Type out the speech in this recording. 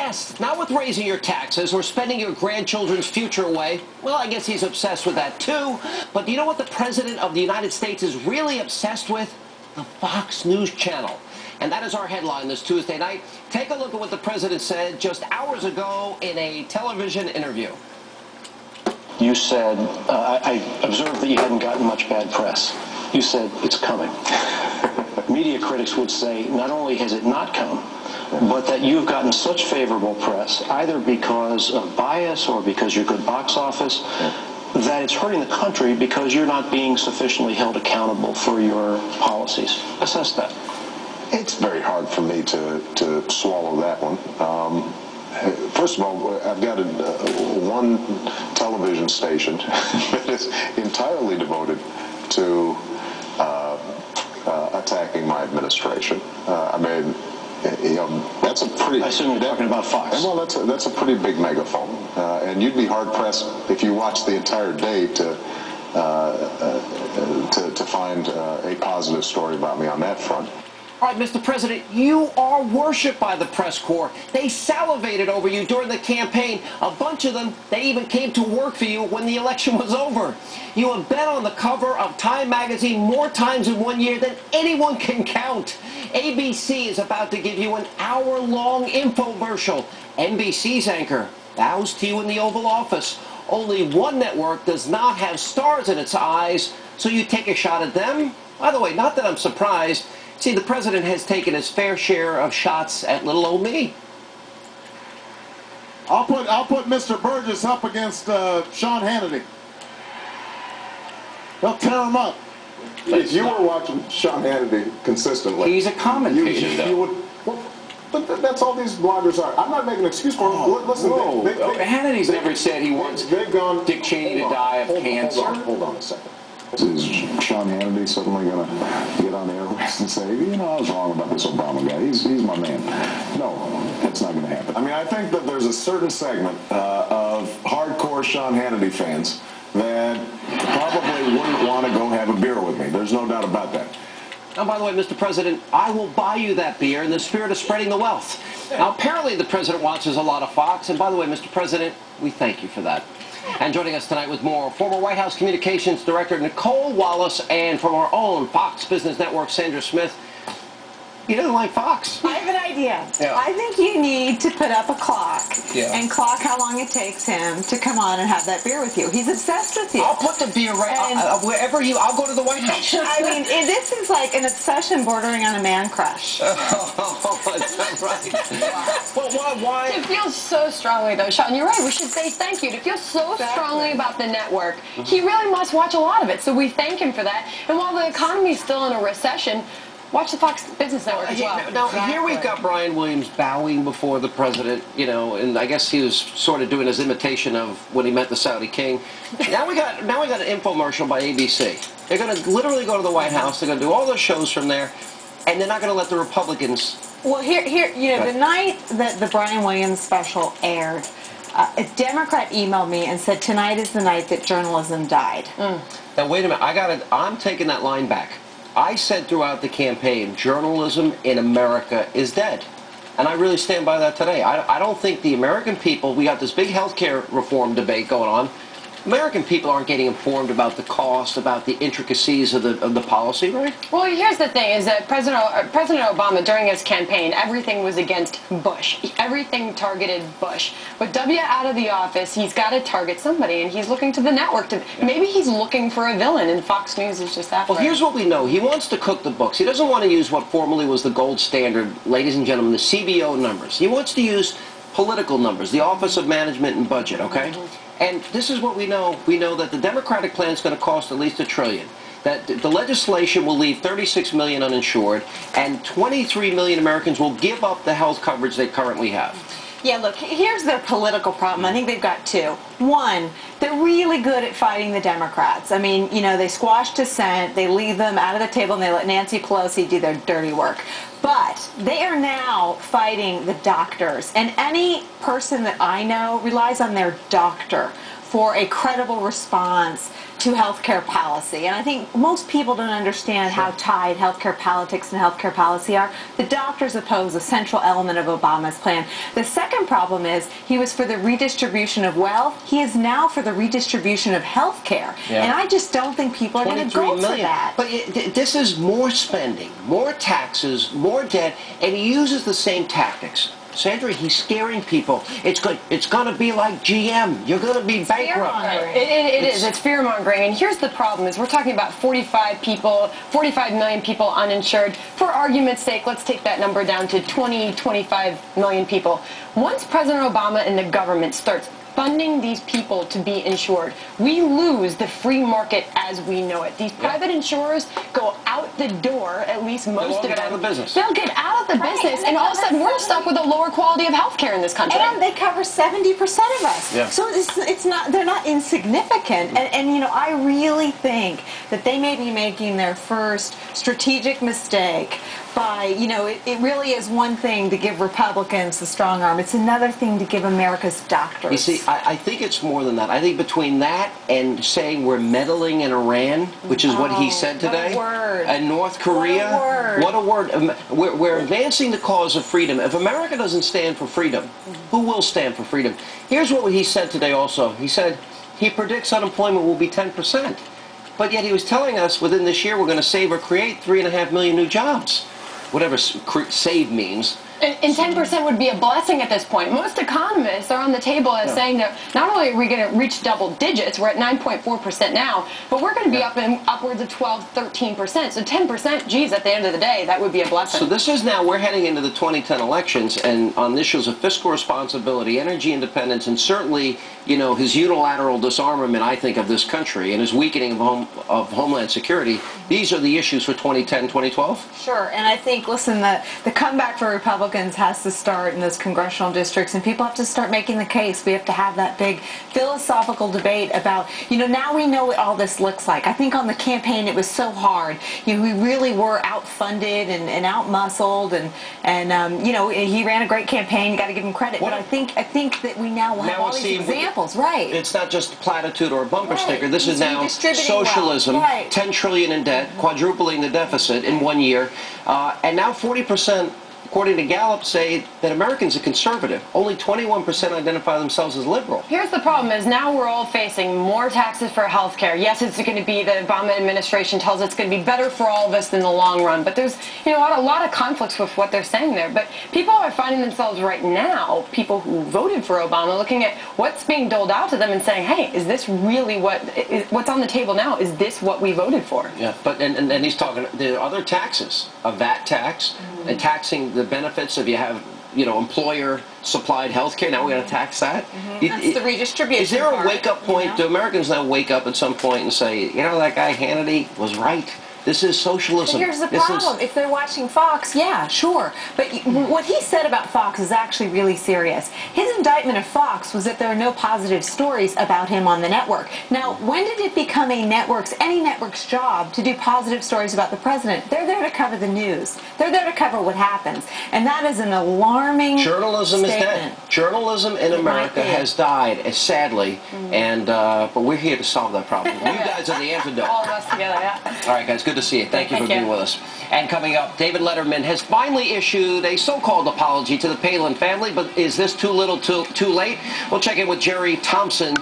obsessed, not with raising your taxes or spending your grandchildren's future away. Well, I guess he's obsessed with that too. But do you know what the President of the United States is really obsessed with? The Fox News Channel. And that is our headline this Tuesday night. Take a look at what the President said just hours ago in a television interview. You said, I observed that you hadn't gotten much bad press. You said, it's coming. Media critics would say, not only has it not come, but that you've gotten such favorable press, either because of bias or because you're good box office, that it's hurting the country because you're not being sufficiently held accountable for your policies. Assess that. It's very hard for me to swallow that one. First of all, I've got one television station that is entirely devoted to attacking my administration. I mean, you know, that's a pretty... I assume you're talking about Fox. Well, that's a pretty big megaphone. And you'd be hard-pressed if you watched the entire day to find a positive story about me on that front. All right, Mr. President, you are worshipped by the press corps. They salivated over you during the campaign. A bunch of them, they even came to work for you when the election was over. You have been on the cover of Time magazine more times in 1 year than anyone can count. ABC is about to give you an hour-long infomercial. NBC's anchor bows to you in the Oval Office. Only one network does not have stars in its eyes, so you take a shot at them. By the way, not that I'm surprised. See, the President has taken his fair share of shots at little old me. I'll put Mr. Burgess up against Sean Hannity. They'll tear him up. If you were watching Sean Hannity consistently, he's a commentator, though. You would, well, but that's all these bloggers are. I'm not making an excuse for them. Listen, Hannity's never said he wants Dick Cheney to die of cancer. Hold on a second. Is Sean Hannity suddenly going to get on the airways and say, you know, I was wrong about this Obama guy. He's my man. No, that's not going to happen. I mean, I think that there's a certain segment of hardcore Sean Hannity fans that probably wouldn't want to go have a beer with me. There's no doubt about that. Now, by the way, Mr. President, I will buy you that beer in the spirit of spreading the wealth. Now, apparently the President watches a lot of Fox, and by the way, Mr. President, we thank you for that. And joining us tonight with more, former White House Communications Director Nicole Wallace, and from our own Fox Business Network, Sandra Smith. He doesn't like Fox. I have an idea. Yeah. I think you need to put up a clock and clock how long it takes him to come on and have that beer with you. He's obsessed with you. I'll put the beer right wherever I'll go to the White House. I mean, this is like an obsession bordering on a man crush. Oh, is that right? Well, why? To feel so strongly, though, Sean, you're right. We should say thank you. To feel so strongly about the network, he really must watch a lot of it. So we thank him for that. And while the economy is still in a recession, watch the Fox Business Network as well. Now, here we've got Brian Williams bowing before the President, you know, and I guess he was sort of doing his imitation of when he met the Saudi king. Now we got an infomercial by ABC. They're going to literally go to the White House. They're going to do all those shows from there, and they're not going to let the Republicans. Well, here, you know, the night that the Brian Williams special aired, a Democrat emailed me and said tonight is the night that journalism died. Now wait a minute, I'm taking that line back. I said throughout the campaign, journalism in America is dead. And I really stand by that today. I don't think the American people, we got this big health care reform debate going on. American people aren't getting informed about the cost, about the intricacies of the policy, right? Well, here's the thing, is that President Obama, during his campaign, everything was against Bush. Everything targeted Bush. With W out of the office, he's got to target somebody, and he's looking to the network. Maybe he's looking for a villain, and Fox News is just that. Well, here's what we know. He wants to cook the books. He doesn't want to use what formerly was the gold standard, ladies and gentlemen, the CBO numbers. He wants to use political numbers, the Office of Management and Budget, okay? And this is what we know. We know that the Democratic plan is going to cost at least $1 trillion. That the legislation will leave 36 million uninsured, and 23 million Americans will give up the health coverage they currently have. Yeah, look, here's their political problem. I think they've got two. One, they're really good at fighting the Democrats. I mean, you know, they squash dissent, they leave them out of the table, and they let Nancy Pelosi do their dirty work. But they are now fighting the doctors. And any person that I know relies on their doctor for a credible response to healthcare policy. And I think most people don't understand how tied healthcare politics and healthcare policy are. The doctors oppose a central element of Obama's plan. The second problem is he was for the redistribution of wealth. He is now for the redistribution of healthcare. And I just don't think people are going to go for that. But this is more spending, more taxes, more debt, and he uses the same tactics. Sandra, he's scaring people. It's going to be like GM. You're going to be bankrupt. It is. It's fear-mongering. And here's the problem is we're talking about 45 million people uninsured. For argument's sake, let's take that number down to 25 million people. Once President Obama and the government starts funding these people to be insured, we lose the free market as we know it. These private insurers go out the door, at least most of them. They'll get out of the business. They'll get out of the business, and all of a sudden we're stuck with a lower quality of health care in this country. And they cover 70% of us. Yeah. So it's not, they're not insignificant. And you know, I really think that they may be making their first strategic mistake by, you know, it really is one thing to give Republicans the strong arm. It's another thing to give America's doctors. You see, I think it's more than that. I think between that and saying we're meddling in Iran, which is what he said today, what a word. and North Korea, What a word. We're advancing the cause of freedom. If America doesn't stand for freedom, who will stand for freedom? Here's what he said today also. He said he predicts unemployment will be 10%. But yet he was telling us within this year we're going to save or create 3.5 million new jobs. Whatever save means. And 10% would be a blessing at this point. Most economists are on the table as saying that not only are we going to reach double digits, we're at 9.4% now, but we're going to be up in upwards of 12, 13%. So 10%, geez, at the end of the day, that would be a blessing. So this is now, we're heading into the 2010 elections, and on issues of fiscal responsibility, energy independence, and certainly, you know, his unilateral disarmament, I think, of this country, and his weakening of Homeland Security, these are the issues for 2010, 2012? Sure, and I think, listen, the comeback for Republicans has to start in those congressional districts, and people have to start making the case. We have to have that big philosophical debate about, you know, now we know what all this looks like. I think on the campaign it was so hard. You know, we really were outfunded and outmuscled, and you know, he ran a great campaign. You got to give him credit. But I think that we now have all these examples, right? It's not just a platitude or a bumper sticker. This is now redistributing socialism, wealth. $10 trillion in debt, quadrupling the deficit in 1 year, and now 40%. According to Gallup, say that Americans are conservative. Only 21% identify themselves as liberal. Here's the problem is now we're all facing more taxes for health care. Yes, it's going to be, the Obama administration tells us it's going to be better for all of us in the long run. But there's, you know, a lot of conflicts with what they're saying there. But people are finding themselves right now, people who voted for Obama, looking at what's being doled out to them and saying, hey, is this really what's on the table now? Is this what we voted for? Yeah, but and he's talking the other taxes, a VAT tax, and taxing the benefits if you have, you know, employer-supplied health care. Now we're going to tax that. That's the redistribution. Is there a wake-up point? You know? Do Americans now wake up at some point and say, you know, that guy Hannity was right? This is socialism. But here's the problem. If they're watching Fox, yeah, sure. But what he said about Fox is actually really serious. His indictment of Fox was that there are no positive stories about him on the network. Now, when did it become any network's job to do positive stories about the president? They're there to cover the news. They're there to cover what happens. And that is an alarming Journalism statement. is dead. Journalism in America has died, sadly, and but we're here to solve that problem. You guys are the antidote. All of us together, yeah. All right, guys, good to see you. Thank you for being with us. And coming up, David Letterman has finally issued a so-called apology to the Palin family, but is this too little, too late? We'll check in with Jerry Thompson.